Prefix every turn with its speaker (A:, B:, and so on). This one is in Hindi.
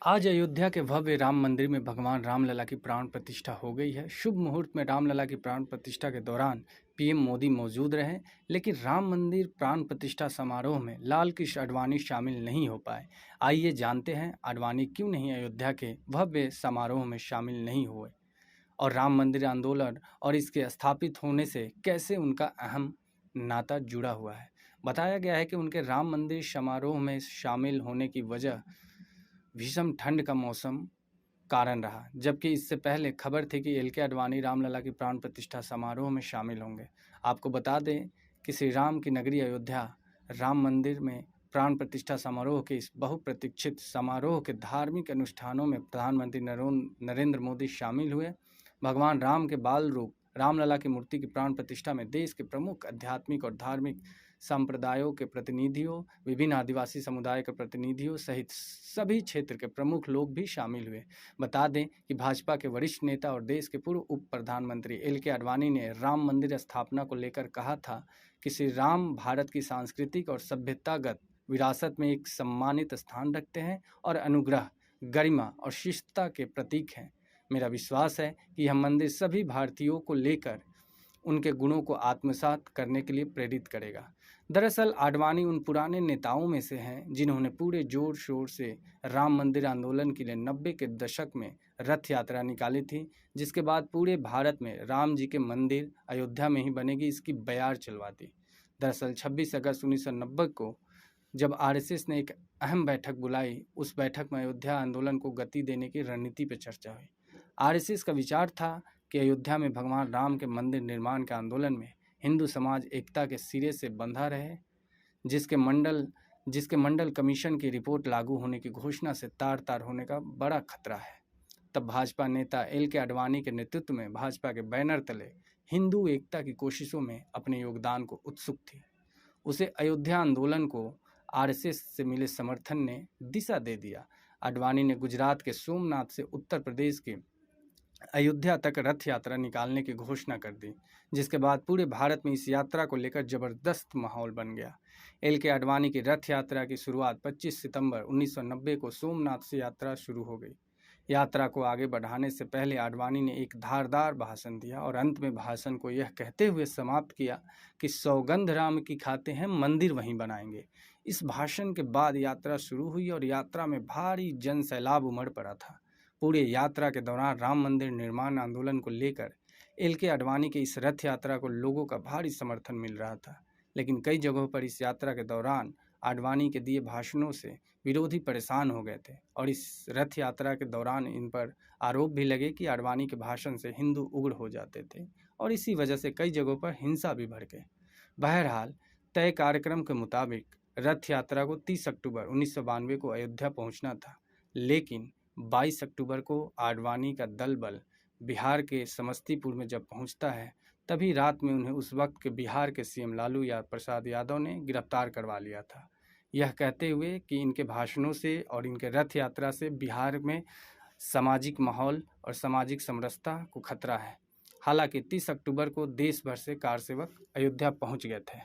A: आज अयोध्या के भव्य राम मंदिर में भगवान रामलला की प्राण प्रतिष्ठा हो गई है। शुभ मुहूर्त में रामलला की प्राण प्रतिष्ठा के दौरान पीएम मोदी मौजूद रहे, लेकिन राम मंदिर प्राण प्रतिष्ठा समारोह में लाल कृष्ण आडवाणी शामिल नहीं हो पाए। आइए जानते हैं आडवाणी क्यों नहीं अयोध्या के भव्य समारोह में शामिल नहीं हुए और राम मंदिर आंदोलन और इसके स्थापित होने से कैसे उनका अहम नाता जुड़ा हुआ है। बताया गया है कि उनके राम मंदिर समारोह में शामिल होने की वजह भीषण ठंड का मौसम कारण रहा, जबकि इससे पहले खबर थी कि एल.के. आडवाणी रामलला की प्राण प्रतिष्ठा समारोह में शामिल होंगे। आपको बता दें कि श्री राम की नगरी अयोध्या राम मंदिर में प्राण प्रतिष्ठा समारोह के इस बहुप्रतीक्षित समारोह के धार्मिक अनुष्ठानों में प्रधानमंत्री नरेंद्र मोदी शामिल हुए। भगवान राम के बाल रूप रामलला की मूर्ति की प्राण प्रतिष्ठा में देश के प्रमुख आध्यात्मिक और धार्मिक संप्रदायों के प्रतिनिधियों, विभिन्न आदिवासी समुदाय के प्रतिनिधियों सहित सभी क्षेत्र के प्रमुख लोग भी शामिल हुए। बता दें कि भाजपा के वरिष्ठ नेता और देश के पूर्व उप प्रधानमंत्री एल.के. आडवाणी ने राम मंदिर स्थापना को लेकर कहा था कि श्री राम भारत की सांस्कृतिक और सभ्यतागत विरासत में एक सम्मानित स्थान रखते हैं और अनुग्रह, गरिमा और शिष्टता के प्रतीक हैं। मेरा विश्वास है कि यह मंदिर सभी भारतीयों को लेकर उनके गुणों को आत्मसात करने के लिए प्रेरित करेगा। दरअसल आडवाणी उन पुराने नेताओं में से हैं जिन्होंने पूरे जोर शोर से राम मंदिर आंदोलन के लिए 90 के दशक में रथ यात्रा निकाली थी, जिसके बाद पूरे भारत में राम जी के मंदिर अयोध्या में ही बनेगी इसकी बयार चलवा दी। दरअसल 26 अगस्त 1990 को जब आरएसएस ने एक अहम बैठक बुलाई, उस बैठक में अयोध्या आंदोलन को गति देने की रणनीति पर चर्चा हुई। आरएसएस का विचार था कि अयोध्या में भगवान राम के मंदिर निर्माण के आंदोलन में हिंदू समाज एकता के सिरे से बंधा रहे, जिसके मंडल कमीशन की रिपोर्ट लागू होने की घोषणा से तार-तार होने का बड़ा खतरा है। तब भाजपा नेता एल.के. आडवाणी के नेतृत्व में भाजपा के बैनर तले हिंदू एकता की कोशिशों में अपने योगदान को उत्सुक थी। उसे अयोध्या आंदोलन को आरएसएस से मिले समर्थन ने दिशा दे दिया। आडवाणी ने गुजरात के सोमनाथ से उत्तर प्रदेश के अयोध्या तक रथ यात्रा निकालने की घोषणा कर दी, जिसके बाद पूरे भारत में इस यात्रा को लेकर जबरदस्त माहौल बन गया। एल.के. आडवाणी की रथ यात्रा की शुरुआत 25 सितंबर 1990 को सोमनाथ से यात्रा शुरू हो गई। यात्रा को आगे बढ़ाने से पहले आडवाणी ने एक धारदार भाषण दिया और अंत में भाषण को यह कहते हुए समाप्त किया कि सौगंध राम की खाते हैं, मंदिर वहीं बनाएंगे। इस भाषण के बाद यात्रा शुरू हुई और यात्रा में भारी जन सैलाब उमड़ पड़ा था। पूरे यात्रा के दौरान राम मंदिर निर्माण आंदोलन को लेकर एल.के. आडवाणी की इस रथ यात्रा को लोगों का भारी समर्थन मिल रहा था, लेकिन कई जगहों पर इस यात्रा के दौरान आडवाणी के दिए भाषणों से विरोधी परेशान हो गए थे और इस रथ यात्रा के दौरान इन पर आरोप भी लगे कि आडवाणी के भाषण से हिंदू उग्र हो जाते थे और इसी वजह से कई जगहों पर हिंसा भी भड़के। बहरहाल तय कार्यक्रम के मुताबिक रथ यात्रा को 30 अक्टूबर 1992 को अयोध्या पहुंचना था, लेकिन 22 अक्टूबर को आडवाणी का दल बल बिहार के समस्तीपुर में जब पहुंचता है, तभी रात में उन्हें उस वक्त के बिहार के सीएम लालू प्रसाद यादव ने गिरफ्तार करवा लिया था, यह कहते हुए कि इनके भाषणों से और इनके रथ यात्रा से बिहार में सामाजिक माहौल और सामाजिक समरसता को खतरा है। हालांकि 30 अक्टूबर को देश भर से कारसेवक अयोध्या पहुंच गए थे।